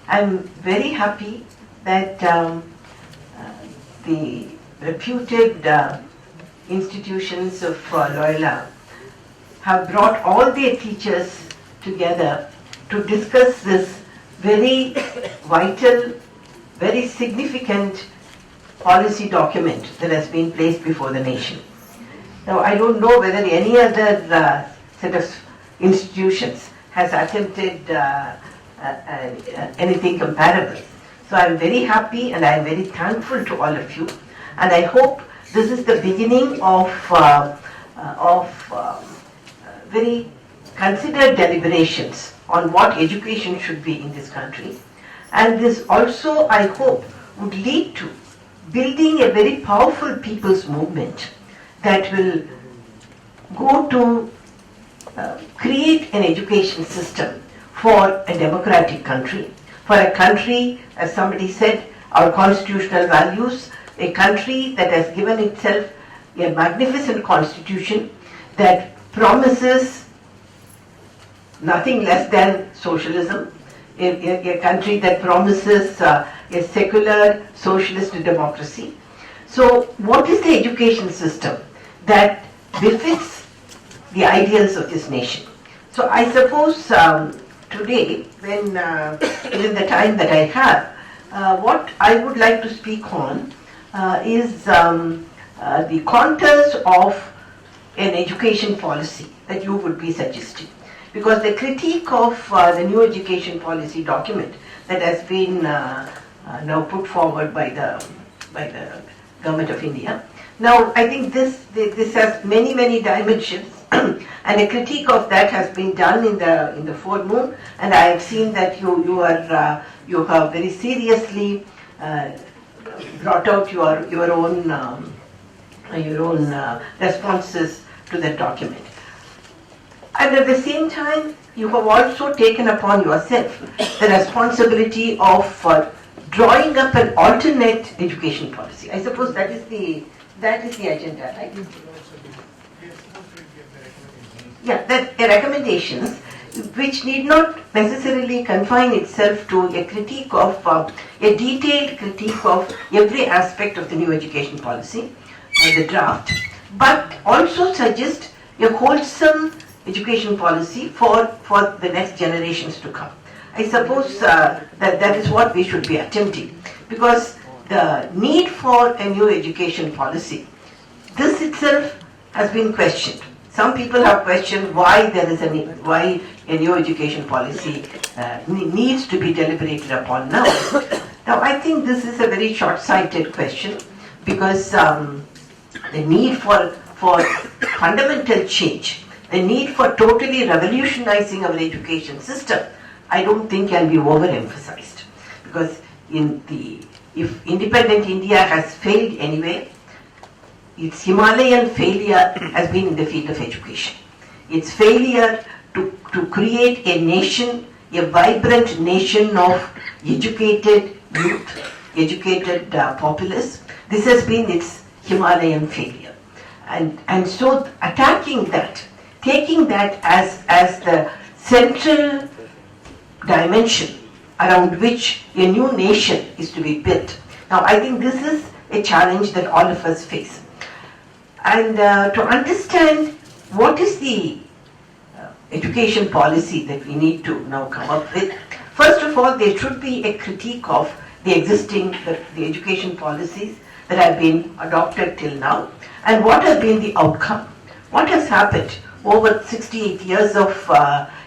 I'm very happy that the reputed institutions of Loyola have brought all their teachers together to discuss this very vital, very significant policy document that has been placed before the nation. Now, I don't know whether any other set of institutions has attempted anything comparable. So I'm very happy and I'm very thankful to all of you. And I hope this is the beginning of very considered deliberations on what education should be in this country. And this also, I hope, would lead to building a very powerful people's movement that will go to create an education system for a democratic country, for a country, as somebody said, our constitutional values, a country that has given itself a magnificent constitution that promises nothing less than socialism, a country that promises a secular socialist democracy. So what is the education system that befits the ideals of this nation? So I suppose today, when within the time that I have, what I would like to speak on is the contours of an education policy that you would be suggesting. Because the critique of the new education policy document that has been now put forward by the Government of India. Now, I think this has many dimensions, and a critique of that has been done in the forenoon, and I have seen that you have very seriously brought out your own responses to that document. And at the same time, you have also taken upon yourself the responsibility of drawing up an alternate education policy. I suppose that is the agenda, right? Yeah, that recommendations which need not necessarily confine itself to a critique of a detailed critique of every aspect of the new education policy, the draft, but also suggest a wholesome education policy for the next generations to come. I suppose that is what we should be attempting, because the need for a new education policy, this itself has been questioned. Some people have questioned why why a new education policy needs to be deliberated upon now. Now, I think this is a very short-sighted question, because the need for fundamental change, the need for totally revolutionizing our education system, I don't think can be overemphasized. Because if independent India has failed anyway, its Himalayan failure has been in the field of education. Its failure to create a nation, a vibrant nation of educated youth, educated populace, this has been its Himalayan failure. And so attacking that, taking that as the central dimension around which a new nation is to be built. Now, I think this is a challenge that all of us face. And to understand what is the education policy that we need to now come up with, first of all, there should be a critique of the existing the education policies that have been adopted till now, and what has been the outcome. What has happened over 68 years of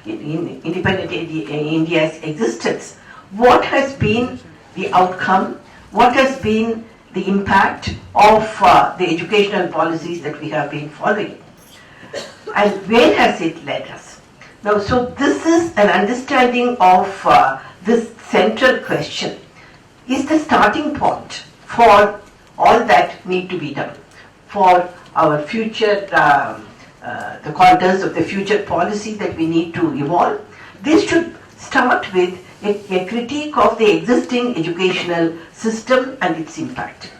independent India's existence? What has been the outcome? What has been the impact of the educational policies that we have been following? And where has it led us? Now, so this is an understanding of this central question is the starting point for all that need to be done for our future, the contours of the future policy that we need to evolve. This should start with a critique of the existing educational system and its impact.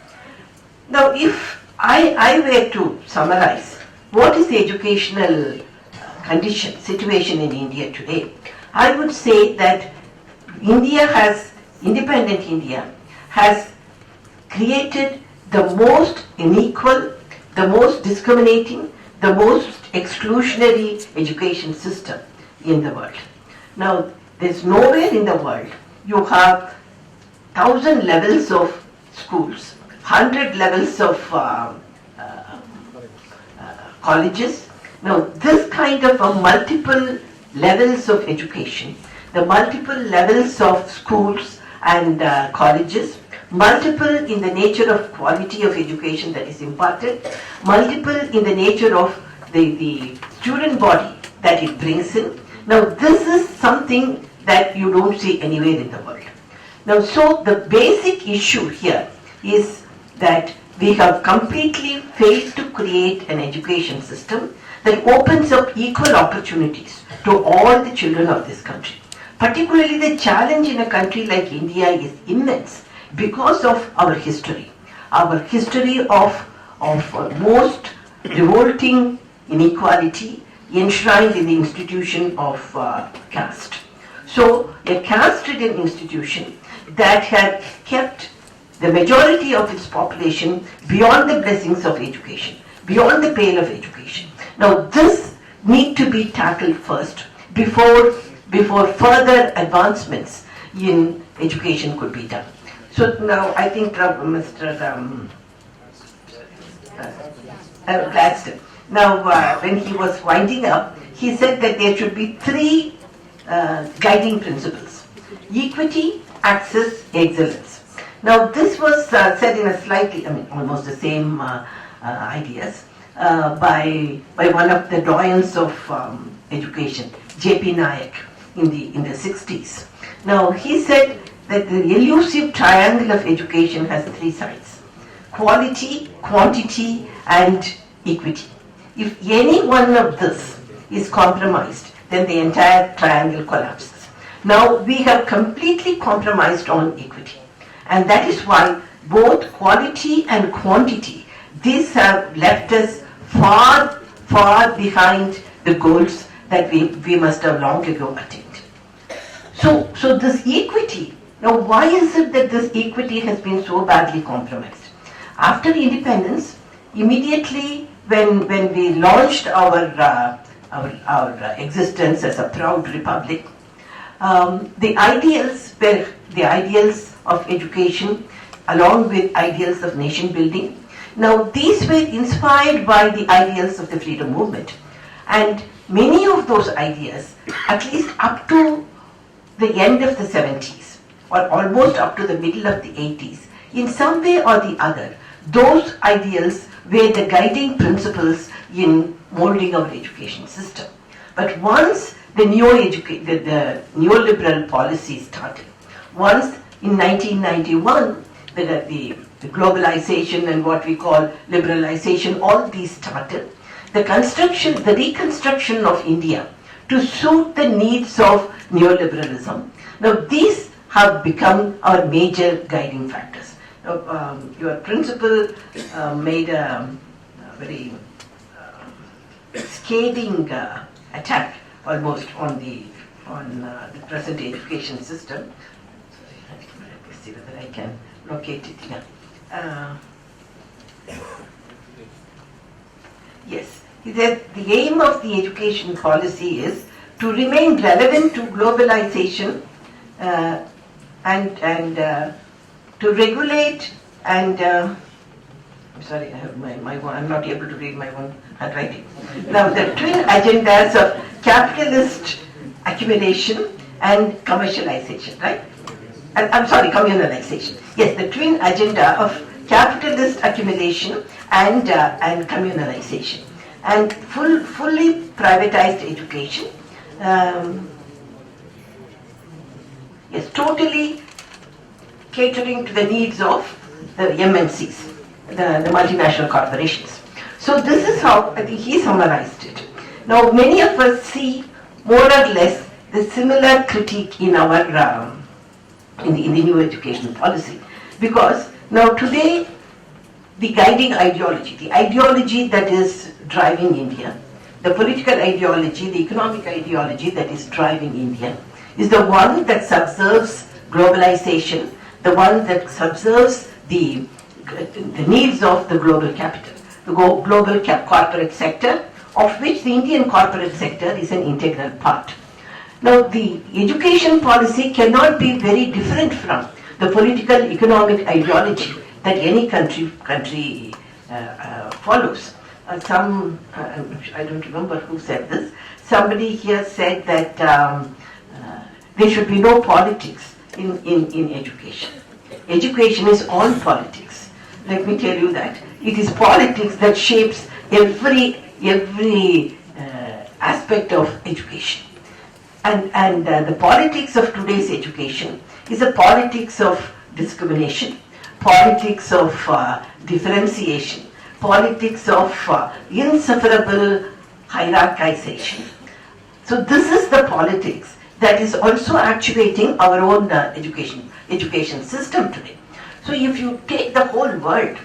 Now, if I were to summarize what is the educational situation in India today, I would say that India has independent India has created the most unequal, the most discriminating, the most exclusionary education system in the world. Now, there's nowhere in the world you have 1,000 levels of schools, 100 levels of colleges. Now, this kind of a multiple levels of education, the multiple levels of schools and colleges, multiple in the nature of quality of education that is imparted, multiple in the nature of the student body that it brings in. Now, this is something that you don't see anywhere in the world. Now, so the basic issue here is that we have completely failed to create an education system that opens up equal opportunities to all the children of this country. Particularly the challenge in a country like India is immense because of our history of most revolting inequality enshrined in the institution of caste. So a caste-ridden institution that had kept the majority of its population beyond the blessings of education, beyond the pale of education. Now this need to be tackled first before further advancements in education could be done. So now I think Mr. Gladstone, now when he was winding up, he said that there should be three guiding principles: equity, access, excellence. Now this was said in a slightly, almost the same ideas by one of the doyens of education, J.P. Nayak, in the 60s. Now he said that the elusive triangle of education has three sides: quality, quantity, and equity. If any one of this is compromised, then the entire triangle collapses. Now we have completely compromised on equity, and that is why both quality and quantity, these have left us far behind the goals that we must have long ago attained. So this equity, now why is it that this equity has been so badly compromised? After independence, immediately when we launched our existence as a proud republic, the ideals were the ideals of education along with ideals of nation building. Now these were inspired by the ideals of the freedom movement, and many of those ideas, at least up to the end of the 70s or almost up to the middle of the 80s, in some way or the other, those ideals were the guiding principles in molding our education system. But once the neoliberal policy started, once in 1991 the globalization and what we call liberalization, all these started, the reconstruction of India to suit the needs of neoliberalism. Now these have become our major guiding factors. Now, your principal made a very scathing attack almost on the present education system. Let me see whether I can locate it here. Yes, he said the aim of the education policy is to remain relevant to globalization and to regulate and I'm sorry, I have my one, I'm not able to read my own handwriting. Now the twin agendas of capitalist accumulation and commercialization, right? I'm sorry, communalization. Yes, the twin agenda of capitalist accumulation and communalization, and fully privatized education. Yes, totally catering to the needs of the MNCs, the multinational corporations. So this is how I think he summarized it. Now many of us see more or less the similar critique in our in the new education policy, because now today the guiding ideology, the ideology that is driving India, the political ideology, the economic ideology that is driving India, is the one that subserves globalization, the one that subserves the needs of the global capital, the global corporate sector, of which the Indian corporate sector is an integral part. Now, the education policy cannot be very different from the political economic ideology that any country follows. I don't remember who said this. Somebody here said that there should be no politics in education. Education is all politics. Let me tell you that. It is politics that shapes every aspect of education. And the politics of today's education is a politics of discrimination, politics of differentiation, politics of insufferable hierarchization. So this is the politics that is also actuating our own education system today. So if you take the whole world,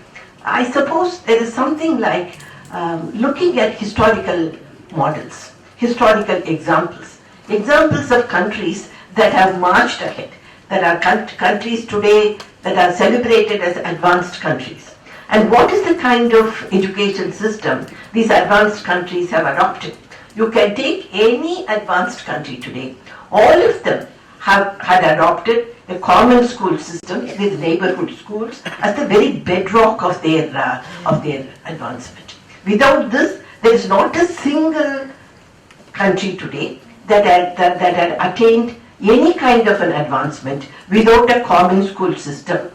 I suppose there is something like looking at historical models, historical examples of countries that have marched ahead, that are countries today that are celebrated as advanced countries. And what is the kind of education system these advanced countries have adopted? You can take any advanced country today, all of them had adopted a common school system with neighborhood schools as the very bedrock of their advancement. Without this, there is not a single country today that had attained any kind of an advancement without a common school system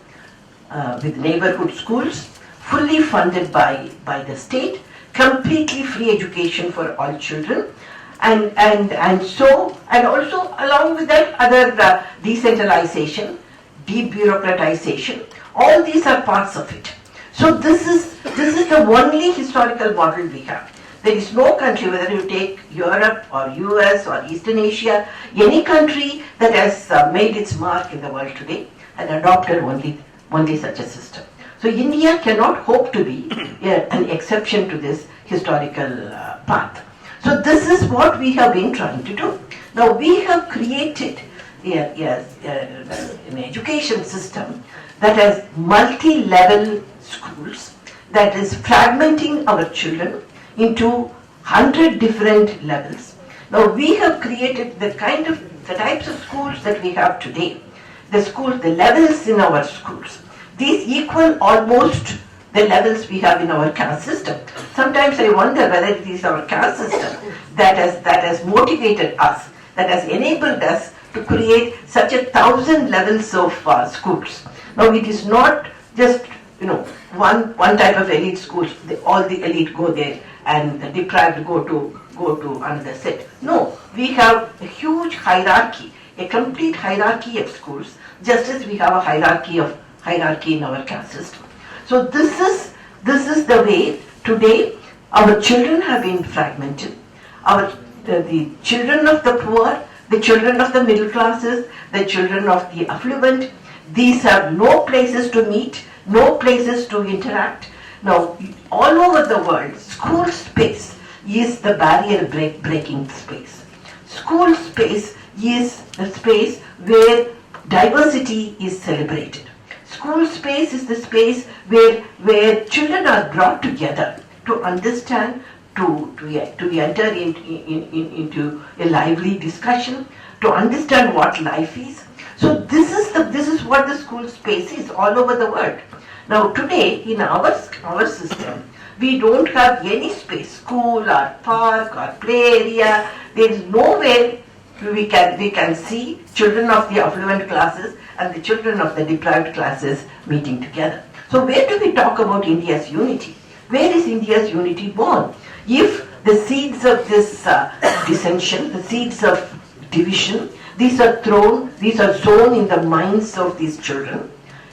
with neighborhood schools, fully funded by the state, completely free education for all children, and also along with that other decentralization, debureaucratization. All these are parts of it. So this is the only historical model we have. There is no country, whether you take Europe or US or Eastern Asia, any country that has made its mark in the world today and adopted only such a system. So India cannot hope to be an exception to this historical path. So this is what we have been trying to do. Now we have created an education system that has multi-level schools, that is fragmenting our children into 100 different levels. Now we have created the types of schools that we have today. The levels in our schools, these equal almost the levels we have in our caste system. Sometimes I wonder whether it is our caste system that has motivated us, that has enabled us to create such 1,000 levels of schools. Now it is not just one type of elite schools. All the elite go there, and the deprived go to another set. No, we have a huge hierarchy, a complete hierarchy of schools, just as we have a hierarchy in our caste system. So this is the way today our children have been fragmented. The children of the poor, the children of the middle classes, the children of the affluent, these have no places to meet, no places to interact. Now, all over the world, school space is the barrier breaking space. School space is the space where diversity is celebrated. School space is the space where children are brought together to understand, to enter into a lively discussion, to understand what life is. So this is what the school space is all over the world. Now today in our system, we don't have any space, school or park or play area. There is nowhere we can see children of the affluent classes and the children of the deprived classes meeting together. So where do we talk about India's unity? Where is India's unity born? If the seeds of this dissension, the seeds of division, these are sown in the minds of these children,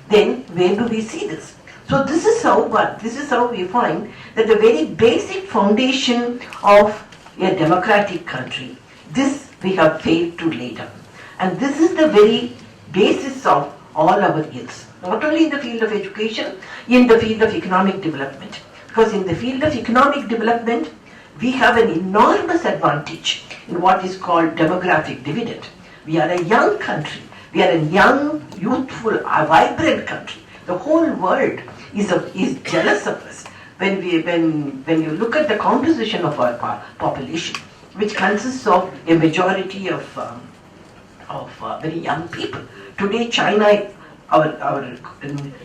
then where do we see this? So this is how we find that the very basic foundation of a democratic country, this we have failed to lay down. And this is the very basis of all our ills, not only in the field of education, in the field of economic development. Because in the field of economic development, we have an enormous advantage in what is called demographic dividend. We are a young country. We are a young, youthful, vibrant country. The whole world is jealous of us. When you look at the composition of our population, which consists of a majority of very young people. Today, China, our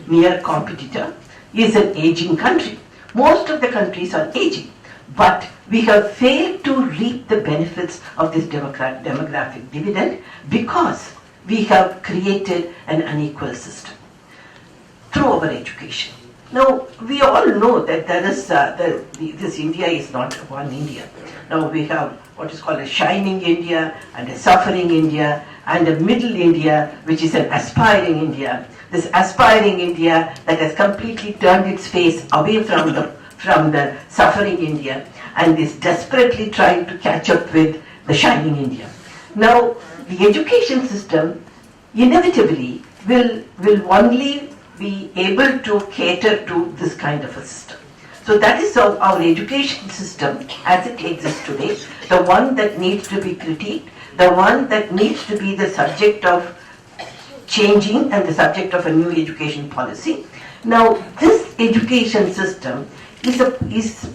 near competitor, is an aging country. Most of the countries are aging, but we have failed to reap the benefits of this demographic dividend because we have created an unequal system through our education. Now, we all know that there is this India is not one India. Now we have what is called a shining India and a suffering India and a middle India, which is an aspiring India. This aspiring India that has completely turned its face away from the suffering India and is desperately trying to catch up with the shining India. Now, the education system inevitably will only be able to cater to this kind of a system. So that is how our education system as it exists today, the one that needs to be critiqued, the one that needs to be the subject of changing and the subject of a new education policy. Now this education system is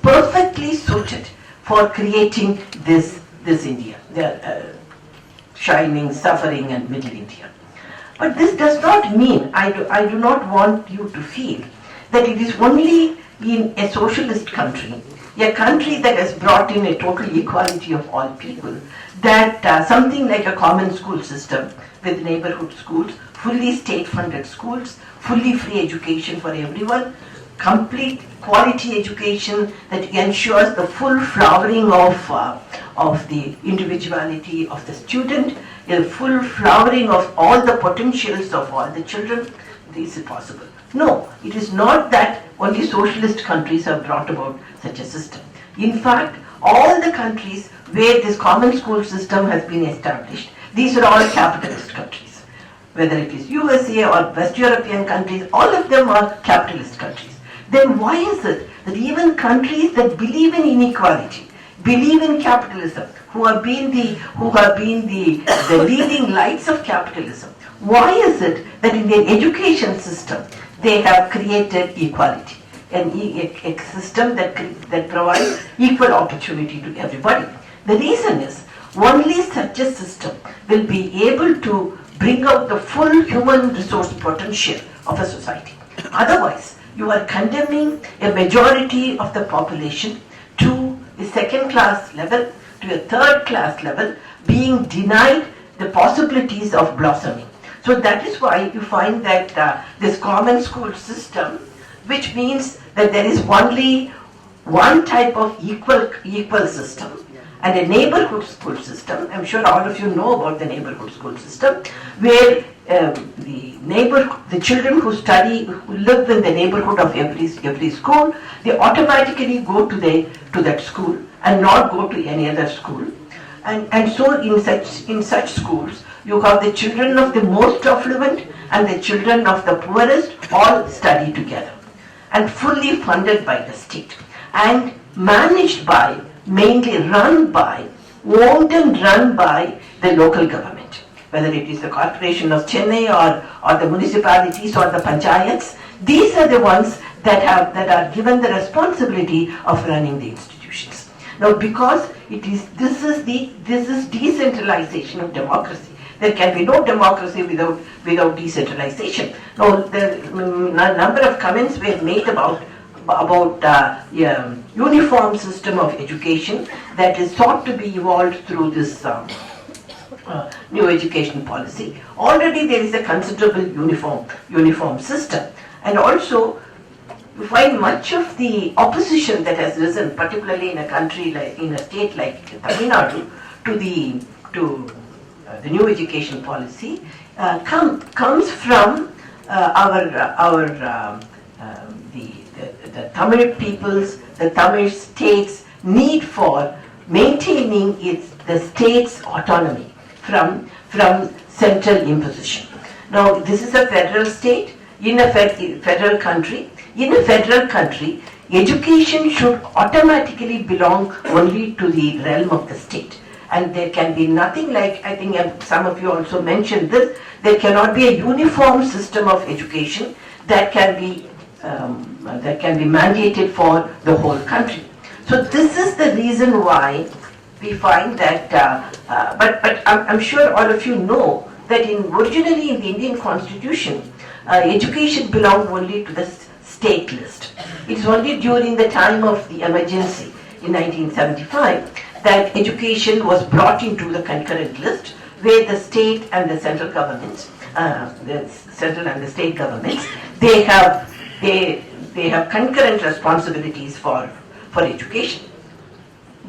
perfectly suited for creating this India, the shining, suffering and middle India. But this does not mean, I do not want you to feel that it is only in a socialist country, a country that has brought in a total equality of all people, that something like a common school system with neighborhood schools, fully state-funded schools, fully free education for everyone, complete quality education that ensures the full flowering of the individuality of the student, a full flowering of all the potentials of all the children. This is possible. No, it is not that only socialist countries have brought about such a system. In fact, all the countries where this common school system has been established, these are all capitalist countries. Whether it is USA or West European countries, all of them are capitalist countries. Then why is it that even countries that believe in inequality, believe in capitalism, who have been the leading lights of capitalism, why is it that in their education system they have created equality, a system that provides equal opportunity to everybody? The reason is only such a system will be able to bring out the full human resource potential of a society. Otherwise, you are condemning a majority of the population to a second-class level, to a third-class level, being denied the possibilities of blossoming. So that is why you find that this common school system, which means that there is only one type of equal system, and a neighborhood school system. I'm sure all of you know about the neighborhood school system, where the children who live in the neighborhood of every school, they automatically go to that school and not go to any other school. And so in such schools, you have the children of the most affluent and the children of the poorest all study together, and fully funded by the state and managed by, mainly owned and run by the local government, whether it is the Corporation of Chennai or the municipalities or the panchayats. These are the ones that are given the responsibility of running the institutions. Now, because this is decentralization of democracy. There can be no democracy without decentralization. Now, the number of comments were made about uniform system of education that is thought to be evolved through this new education policy. Already there is a considerable uniform system, and also you find much of the opposition that has risen, particularly in a state like Tamil Nadu, to the new education policy, comes from the Tamil people's, the Tamil state's need for maintaining the state's autonomy from central imposition. Now, this is a federal state, in a federal country. In a federal country, education should automatically belong only to the realm of the state. And there can be nothing like, I think some of you also mentioned this, there cannot be a uniform system of education that can be mandated for the whole country. So this is the reason why we find that, but I'm sure all of you know that originally in the Indian Constitution, education belonged only to the state list. It's only during the time of the emergency in 1975 that education was brought into the concurrent list, where the state and the central governments, the central and the state governments, they have concurrent responsibilities for education.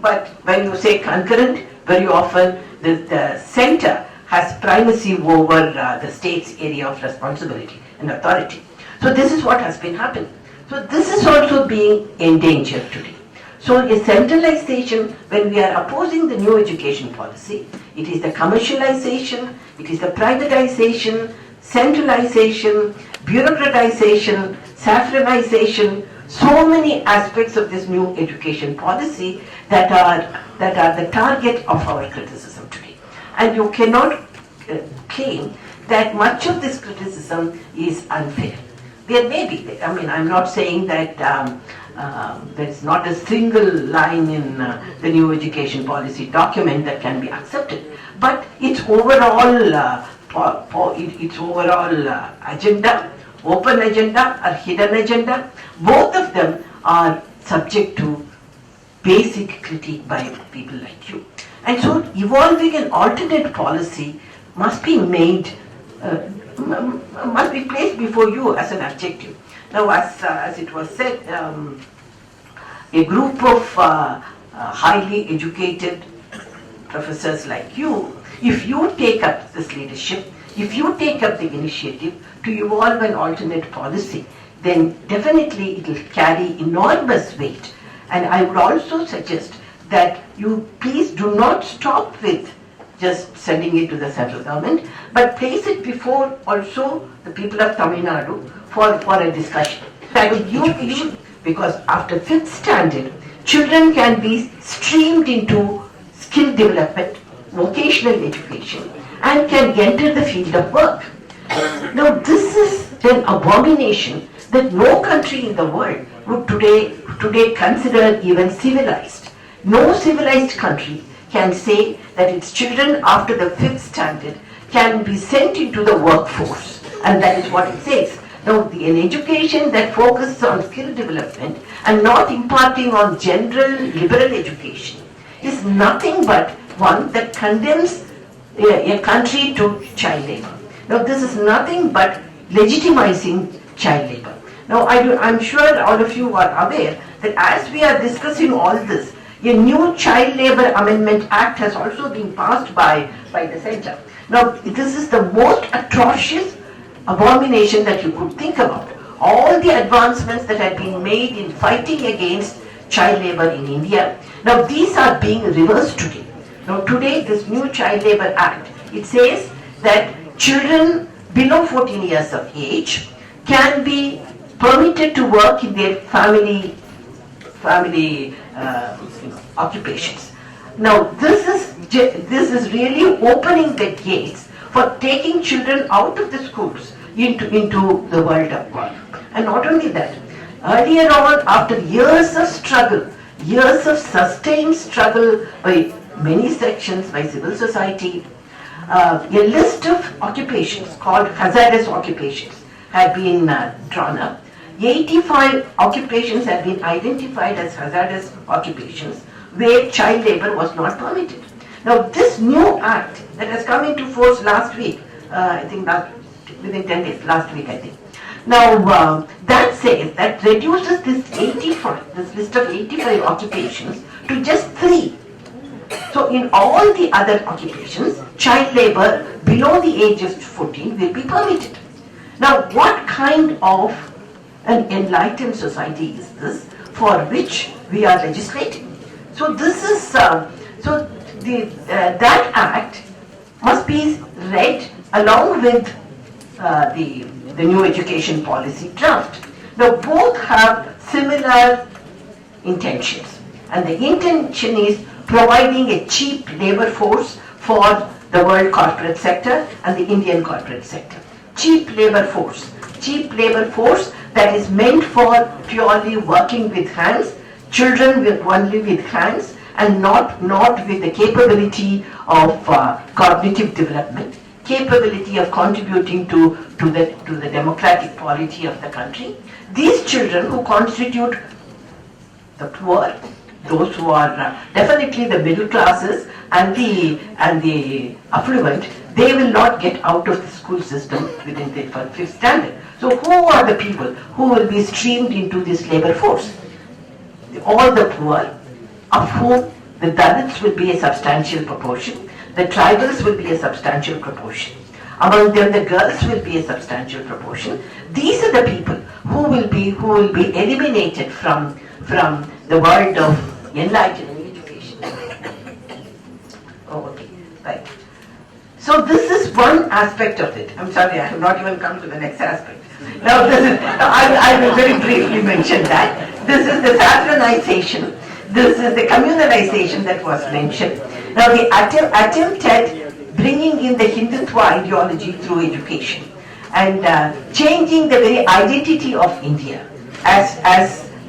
But when you say concurrent, very often the center has primacy over the state's area of responsibility and authority. So this is what has been happening. So this is also being endangered today. So a centralization, when we are opposing the new education policy, it is the commercialization, it is the privatization, centralization, bureaucratization, saffronization, so many aspects of this new education policy that are the target of our criticism today. And you cannot claim that much of this criticism is unfair. There may be, I mean, I'm not saying that there's not a single line in the new education policy document that can be accepted, but its overall agenda, open agenda or hidden agenda, both of them are subject to basic critique by people like you. And so evolving an alternate policy must be made, must be placed before you as an objective. Now, as it was said, a group of highly educated professors like you, if you take up this leadership, if you take up the initiative to evolve an alternate policy, then definitely it will carry enormous weight. And I would also suggest that you please do not stop with just sending it to the central government, but place it before also the people of Tamil Nadu for a discussion. Because after 5th standard, children can be streamed into skill development, vocational education, and can enter the field of work. Now this is an abomination that no country in the world would today consider even civilized. No civilized country can say that its children after the 5th standard can be sent into the workforce, and that is what it says. Now, an education that focuses on skill development and not imparting on general liberal education is nothing but one that condemns a country to child labor. Now, this is nothing but legitimizing child labor. Now, I'm sure all of you are aware that as we are discussing all this, a new Child Labor Amendment Act has also been passed by the center. Now, this is the most atrocious abomination that you could think about. All the advancements that have been made in fighting against child labor in India, now these are being reversed today. Now today, this new Child Labor Act, it says that children below 14 years of age can be permitted to work in their family occupations. Now this is really opening the gates for taking children out of the schools into the world of work. And not only that, earlier on, after years of struggle, years of sustained struggle by many sections, by civil society, a list of occupations called hazardous occupations had been drawn up. 85 occupations have been identified as hazardous occupations where child labor was not permitted. Now this new act that has come into force last week, I think within 10 days, last week I think. Now that says, that reduces this list of 85 occupations to just 3. So in all the other occupations, child labor below the age of 14 will be permitted. Now what kind of an enlightened society is this for which we are legislating? So this is, that act must be read along with the new education policy draft. Now both have similar intentions, and the intention is providing a cheap labor force for the world corporate sector and the Indian corporate sector. Cheap labor force that is meant for purely working with hands, children with only with hands, and not with the capability of cognitive development, capability of contributing to the democratic polity of the country. These children who constitute the poor, those who are definitely the middle classes and the affluent, they will not get out of the school system within the fifth standard. So who are the people who will be streamed into this labor force? All the poor, of whom the Dalits will be a substantial proportion, the tribals will be a substantial proportion. Among them, the girls will be a substantial proportion. These are the people who will be eliminated from the world of enlightenment education. Oh, okay, right. So this is one aspect of it. I'm sorry, I have not even come to the next aspect. Now I will very briefly mention that. This is the saffronization. This is the communalization that was mentioned. Now the attempt at bringing in the Hindutva ideology through education and changing the very identity of India as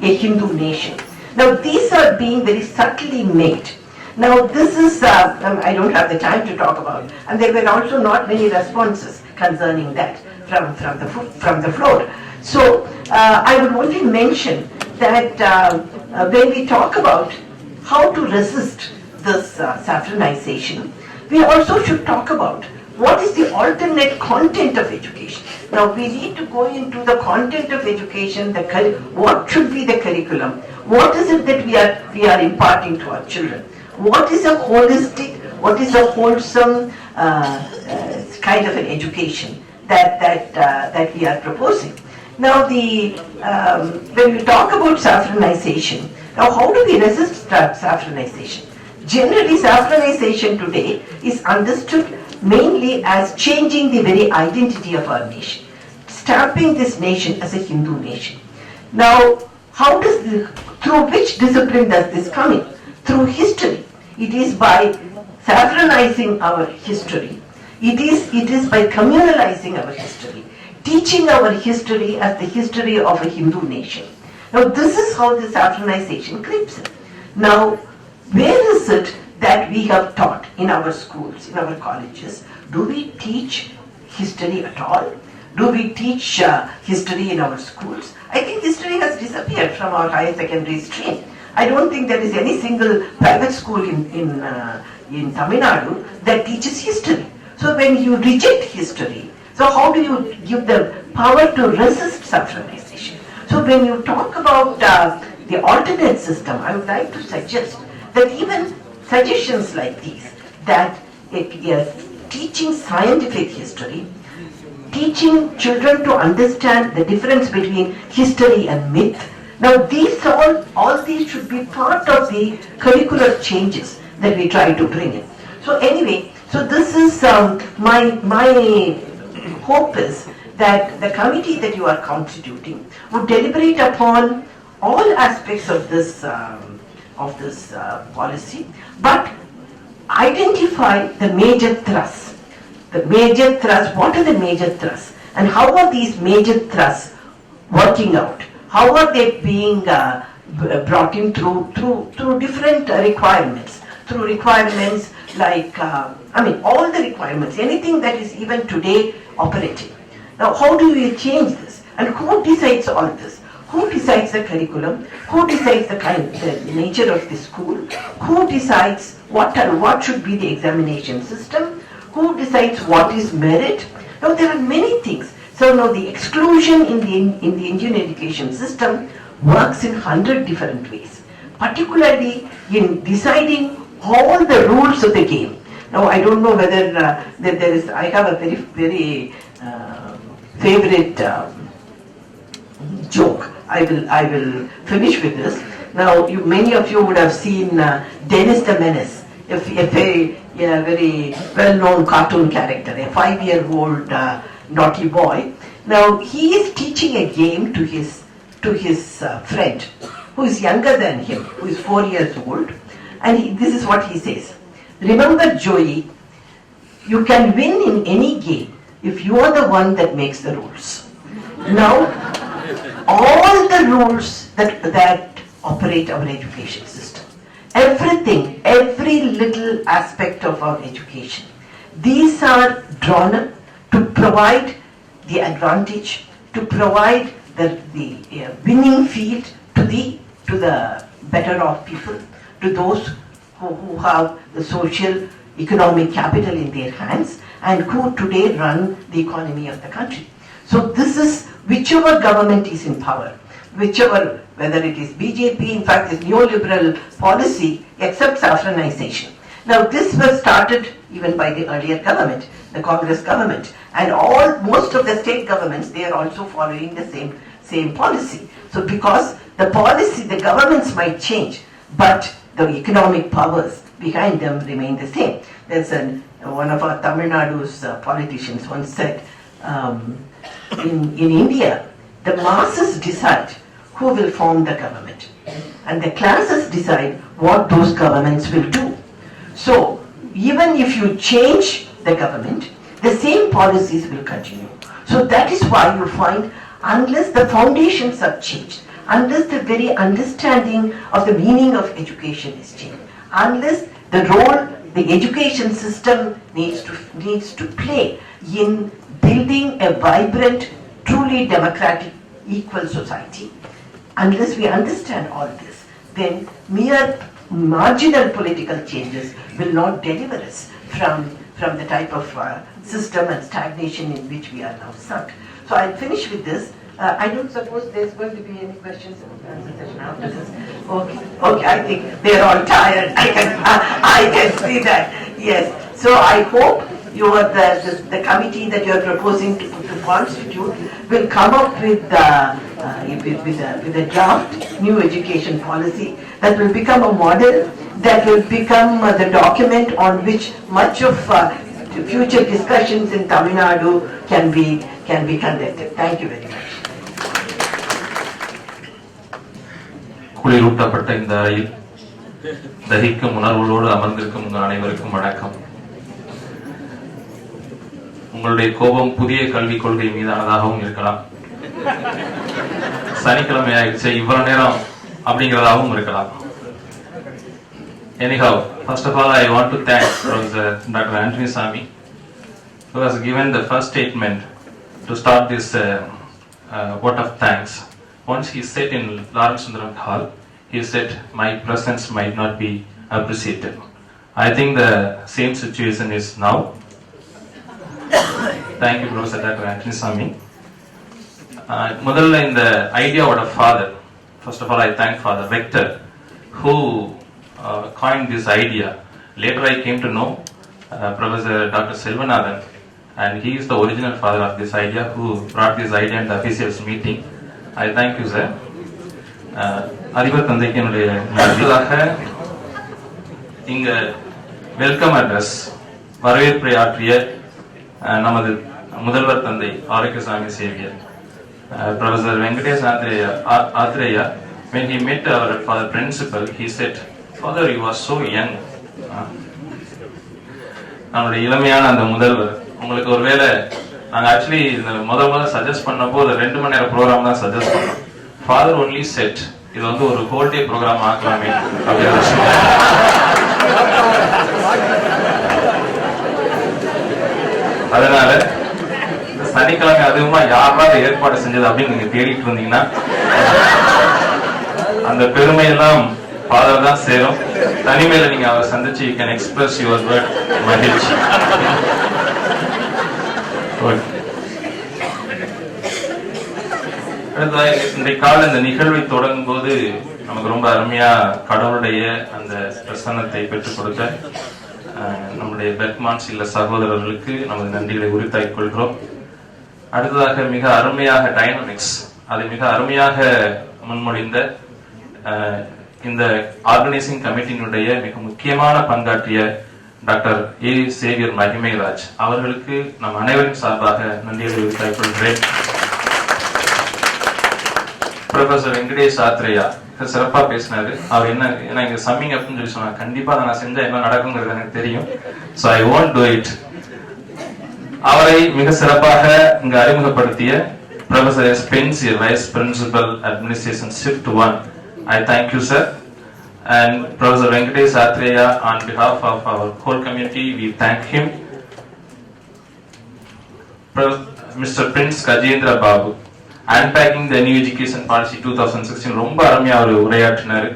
a Hindu nation. Now these are being very subtly made. Now this is, I don't have the time to talk about, and there were also not many responses concerning that from the floor. So I would only mention that when we talk about how to resist this saffronization, we also should talk about what is the alternate content of education. Now we need to go into the content of education, what should be the curriculum, what is it that we are imparting to our children, what is a holistic, what is a wholesome kind of an education that we are proposing. Now when we talk about saffronization, now how do we resist saffronization? Generally, saffronization today is understood mainly as changing the very identity of our nation, stamping this nation as a Hindu nation. Now, through which discipline does this come in? Through history. It is by saffronizing our history. It is by communalizing our history, teaching our history as the history of a Hindu nation. Now, this is how the saffronization creeps in. Now, where is it that we have taught in our schools, in our colleges? Do we teach history at all? Do we teach history in our schools? I think history has disappeared from our higher secondary stream. I don't think there is any single private school in Tamil Nadu that teaches history. So when you reject history, so how do you give the power to resist saffronization? So when you talk about the alternate system, I would like to suggest that even suggestions like these, that teaching scientific history, teaching children to understand the difference between history and myth. Now these all these should be part of the curricular changes that we try to bring in. So anyway, so this is my hope is that the committee that you are constituting would deliberate upon all aspects of this policy, but identify the major thrusts. What are the major thrusts? And how are these major thrusts working out? How are they being brought in through different requirements? Through requirements like, all the requirements, anything that is even today operating. Now, how do we change this? And who decides all this? Who decides the curriculum? Who decides the nature of the school? Who decides what should be the examination system? Who decides what is merit? Now there are many things. So now the exclusion in the Indian education system works in 100 different ways, particularly in deciding all the rules of the game. Now I don't know whether I have a very, very favorite joke. I will finish with this. Now many of you would have seen Dennis the Menace, a very well-known cartoon character, a 5-year-old naughty boy. Now he is teaching a game to his friend who is younger than him, who is 4 years old, And this is what he says. Remember, Joey, you can win in any game if you are the one that makes the rules. Now, all the rules that operate our education system, everything, every little aspect of our education, these are drawn up to provide the advantage, to provide the winning field to the better off people, to those who have the social economic capital in their hands and who today run the economy of the country. So this is whichever government is in power, whether it is BJP, in fact this neoliberal policy accepts Afghanization. Now this was started even by the earlier government, the Congress government, and most of the state governments, they are also following the same policy. So because the policy, the governments might change, but the economic powers behind them remain the same. There's one of our Tamil Nadu's politicians once said, in India, the masses decide who will form the government, and the classes decide what those governments will do. So even if you change the government, the same policies will continue. So that is why you find, unless the foundations are changed, unless the very understanding of the meaning of education is changed, unless the role the education system needs to play in building a vibrant, truly democratic, equal society, unless we understand all this, then mere marginal political changes will not deliver us from the type of system and stagnation in which we are now sunk. So I'll finish with this. I don't suppose there's going to be any questions and answer session after this. Okay, I think they're all tired. I can see that. Yes. So I hope the committee that you are proposing to constitute will come up with a draft new education policy that will become a model, that will become the document on which much of future discussions in Tamil Nadu can be conducted. Thank you very much. குளிரூட்டப்பட்ட இந்த அறையில் தகிக்கும் உணர்வுகளோடு அமர்ந்திருக்கும் உங்கள் அனைவருக்கும் வணக்கம். உங்களுடைய கோபம் புதிய கல்விக் கொள்கை மீதானதாகவும் இருக்கலாம், சனிக்கிழமை ஆயிடுச்சு இவ்வளவு நேரம் அப்படிங்கிறதாகவும் இருக்கலாம். Anyhow, first of all, I want to thank Professor Dr. Anthony Sami, who has given the first statement to start this vote of thanks. Once he said in Lawrence Sundaram Hall, he said, my presence might not be appreciated. I think the same situation is now. Thank you, Professor Dr. Anthony Sami. முதல்ல இந்த ஐடியாவோட father, first of all, I thank Father Vector, who coined this idea. Later I came to know Professor Dr. Selvanathan, and he is the original father of this idea, who brought this idea in the officials meeting. I thank you, sir. அதிபர் தந்தைக்கு என்னுடைய நன்றியாக இங்க welcome address வரவேற்பை ஆற்றிய நமது முதல்வர் தந்தை Arokiasamy Xavier Professor Venkatesh Athreya, when he met our father principal, he said, Father, you are so young. நம்முடைய இளமையான அந்த முதல்வர், உங்களுக்கு ஒருவேளை நாங்க ஆக்சுவலி இந்த முதல்ல சஜஸ்ட் பண்ணப்போ ஒரு 2 மணி நேரம் ப்ரோக்ராம் தான் சஜஸ்ட் பண்ணோம். ஃபாதர் ஒன்லி செட் இது வந்து ஒரு ஹோல் டே ப்ரோக்ராம் ஆக்கலாமே அப்படின்னு. அதனால இந்த சனிக்கிழமை அதுவுமா யாராவது ஏற்பாடு செஞ்சது அப்படின்னு நீங்க தேடிட்டு இருந்தீங்கன்னா அந்த பெருமையெல்லாம் ஃபாதர் தான் சேரும். தனிமையில நீங்க அவரை சந்திச்சு you can express your word மகிழ்ச்சி. இன்றைய கால இந்த நிகழ்வை தொடங்கும் போது நமக்கு ரொம்ப அருமையா கடவுளுடைய அந்த பிரசன்னத்தை பெற்றுக் கொடுத்த நம்முடைய பெர்க்மான்ஸ் இல்ல சகோதரர்களுக்கு நமது நன்றிகளை உரித்தாக்கிக் கொள்கிறோம். அடுத்ததாக மிக அருமையாக டைனமிக்ஸ் அதை மிக அருமையாக முன்மொழிந்த இந்த ஆர்கனைசிங் கமிட்டியினுடைய மிக முக்கியமான பங்காற்றிய டாக்டர் ஏ சேவியர் மகிமைராஜ் அவர்களுக்கு நம் அனைவரின் சார்பாக நன்றிகளை உரித்தாக்கிக் கொள்கிறேன். ப்ரொஃபசர் வெங்கடேஷ் ஆத்ரேயா சிறப்பா பேசினாரு. அவர் என்ன இங்க சம்மிங் அப்னு சொல்லி சொன்னாங்க. கண்டிப்பா அதை நான் செஞ்சா என்ன நடக்குங்கிறது எனக்கு தெரியும். So I want to it. அவரை மிக சிறப்பாக இங்கு அறிமுகப்படுத்திய ப்ரொஃபசர் எஸ் பென்சியர், vice principal administration shift 1, I thank you, sir. And Professor Venkatesh Athreya, on behalf of our whole community, we thank him. Mr. Prince Kajendra Babu, unpacking the new education policy 2016, ரொம்ப அருமையா அவர் உரையாற்றினார்.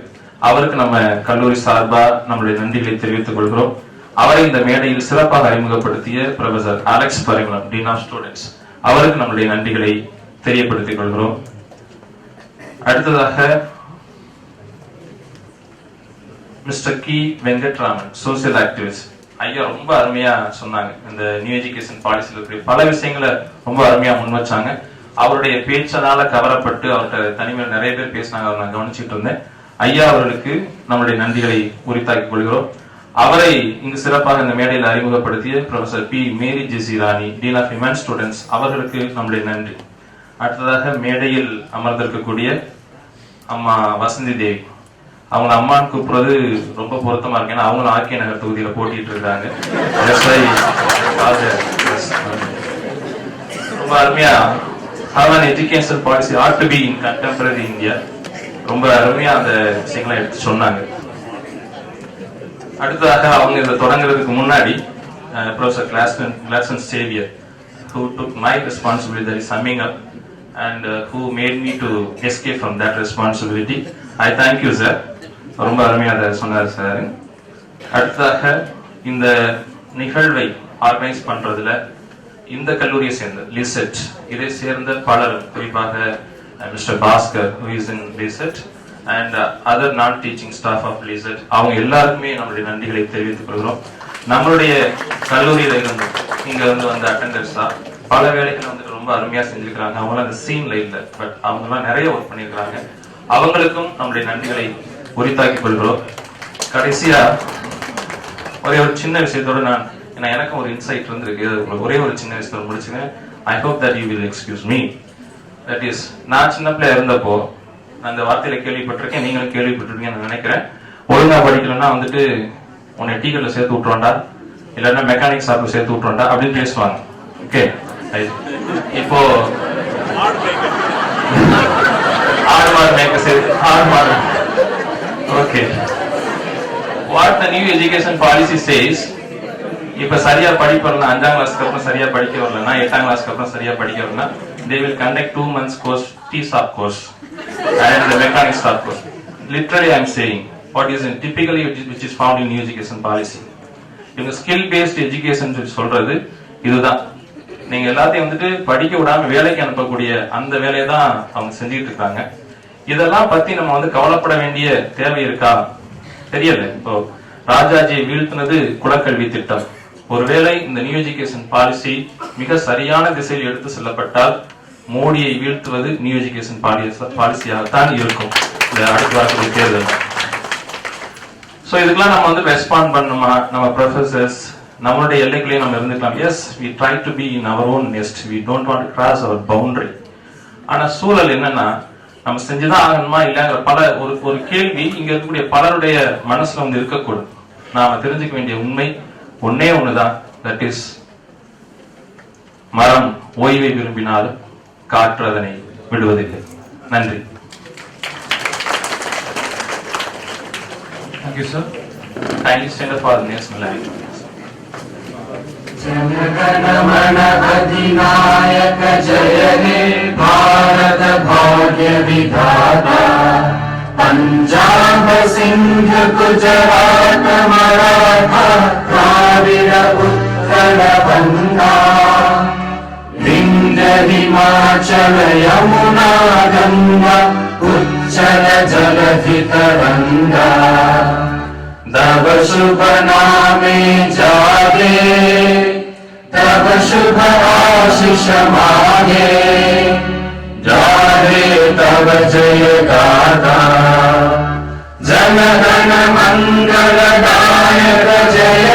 அவருக்கு நம்ம கல்லூரி சார்பா நம்மளுடைய நன்றிகளை தெரிவித்துக் கொள்கிறோம். அவரை இந்த மேடையில் சிறப்பாக அறிமுகப்படுத்திய professor Alex Parimalam, dean of students, அவருக்கு நம்மளுடைய நன்றிகளை தெரியப்படுத்திக் கொள்கிறோம். அடுத்ததாக மிஸ்டர் கி வெங்கட்ராமன், சோசியல் ஆக்டிவிஸ்ட். ஐயா ரொம்ப அருமையா சொன்னாங்க. இந்த நியூ எஜுகேஷன் பாலிசியில் இருக்கிற பல விஷயங்களை ரொம்ப அருமையா முன் வச்சாங்க. அவருடைய பேச்சனால கவரப்பட்டு அவர்கிட்ட தனிமையில் நிறைய பேர் பேசினாங்க. அவர் நான் கவனிச்சுட்டு இருந்தேன். ஐயா அவர்களுக்கு நம்முடைய நன்றிகளை உரித்தாக்கிக் கொள்கிறோம். அவரை இங்கு சிறப்பாக இந்த மேடையில் அறிமுகப்படுத்திய professor P Mary Jessy Rani, dean of women students, அவர்களுக்கு நம்முடைய நன்றி. அடுத்ததாக மேடையில் அமர்ந்திருக்கக்கூடிய அம்மா வசந்தி தேவி, அவங்க அம்மான்னு கூப்பிடுறது ரொம்ப பொருத்தமா இருக்கு. ஏன்னா அவங்களும் ஆர்கே நகர் தொகுதியில போட்டிட்டு இருக்காங்க. ரொம்ப அருமையா how an education policy ought to be in contemporary India, ரொம்ப அருமையா அந்த விஷயங்களை எடுத்து சொன்னாங்க. அடுத்ததாக அவங்க இதை தொடங்குறதுக்கு முன்னாடி professor Klaasen Xavier, who took my responsibility, that is summing up, and who made me to escape from that responsibility. I thank you, sir. ரொம்ப அருமையா அதை சொன்னார் சார். அடுத்ததாக இந்த நிகழ்வை ஆர்கனைஸ் பண்றதுல இந்த கல்லூரியை சேர்ந்த லிசெட், இதை சேர்ந்த பலரும், குறிப்பாக mister Bhaskar who is in லிசெட் and other non-teaching staff of லிசெட், அவங்க எல்லாருக்குமே நம்மளுடைய நன்றிகளை தெரிவித்துக் கொள்கிறோம். நம்மளுடைய கல்லூரியில இருந்து இங்க வந்த அட்டெண்டர்ஸா பல வேலைகளை வந்துட்டு ரொம்ப அருமையா செஞ்சிருக்கிறாங்க. அவங்களாம் அந்த சீன்ல இல்லை, பட் அவங்க எல்லாம் நிறைய ஒர்க் பண்ணிருக்கிறாங்க. அவங்களுக்கும் நம்மளுடைய நன்றிகளை உரித்தாக்கிக் கொள்கிறோம். கடைசியா ஒரே ஒரு சின்ன விஷயத்தோட எனக்கும் ஒரு இன்சைட் இருந்திருக்கு. ஒரே ஒரு சின்ன விஷயத்தோட முடிச்சுங்க. I hope that you will excuse me. That is, நான் சின்ன பிள்ளையா இருந்தப்போ அந்த வார்த்தையில கேள்விப்பட்டிருக்கேன், நீங்களும் கேள்விப்பட்டிருக்கீங்கன்னு நினைக்கிறேன். ஒழுங்கா படிக்கலன்னா வந்துட்டு உன்னை டீக்கல்ல சேர்த்து விட்டுருவாண்டா, இல்லைன்னா மெக்கானிக் ஷாப்ல சேர்த்து விட்டுருவாண்டா அப்படின்னு பேசுவாங்க. ஓகே, இப்போ okay, what the new education policy says, இப்ப சரியா படிப்பறலாம், 5ஆம் கிளாஸ்க்கு அப்புறம் சரியா படிக்க வரலன்னா, 8ஆம் கிளாஸ்க்கு அப்புறம் சரியா படிக்க வரலன்னா, they will conduct 2 months course, T-shop course and the mechanic shop course. Literally I am saying what is typically which is found in new education policy. இவங்க skill based education சொல்றது இதுதான். நீங்க எல்லாத்தையும் வந்துட்டு படிக்க விடாம வேலைக்கு அனுப்பக்கூடிய அந்த வேலையை தான் அவங்க செஞ்சுட்டு இருக்காங்க. இதெல்லாம் பத்தி நம்ம வந்து கவலைப்பட வேண்டிய தேவை இருக்கா தெரியல. இப்போ ராஜாஜியை வீழ்த்தினது குலக்கல்வி திட்டம். ஒருவேளை இந்த நியூ எஜுகேஷன் பாலிசி மிக சரியான திசையில் எடுத்து செல்லப்பட்டால் மோடியை வீழ்த்துவது நியூ எஜுகேஷன் பாலிசியாகத்தான் இருக்கும் இந்த அடுத்த வாரத்துடைய தேர்தல். சோ இதுக்கெல்லாம் நம்ம வந்து ரெஸ்பாண்ட் பண்ணுமா? நம்ம ப்ரொஃபசர்ஸ் நம்மளுடைய எல்லைக்குள்ளேயே நம்ம இருந்துக்கலாம். Yes, we try to be in our own nest, we don't want to cross our boundary. ஆனா சூழல் என்னன்னா, நம்ம செஞ்சுதான் ஆகணுமா இல்லைங்கிற ஒரு கேள்வி இங்க இருக்கக்கூடிய பலருடைய மனசுல வந்து இருக்கக்கூடும். நாம தெரிஞ்சுக்க வேண்டிய உண்மை ஒன்னே ஒண்ணுதான், தட் இஸ், மரம் ஓய்வை விரும்பினாலும் காற்று அதனை விடுவதில்லை. நன்றி. Thank you, sir. Kindly stand up for the national anthem. Jana Gana Mana अधिनायक जय हे भारत भाग्य विधाता, पंजाब सिंध गुजरात मराठा द्राविड उत्कल बंगा, विंध्य हिमाचल यमुना गंगा उच्चल जलधि तरंगा, तब शुभ नामे जागे, तब शुभ आशीष मांगे, जागे तब जय गाथा, जन गण मंगल दायक जय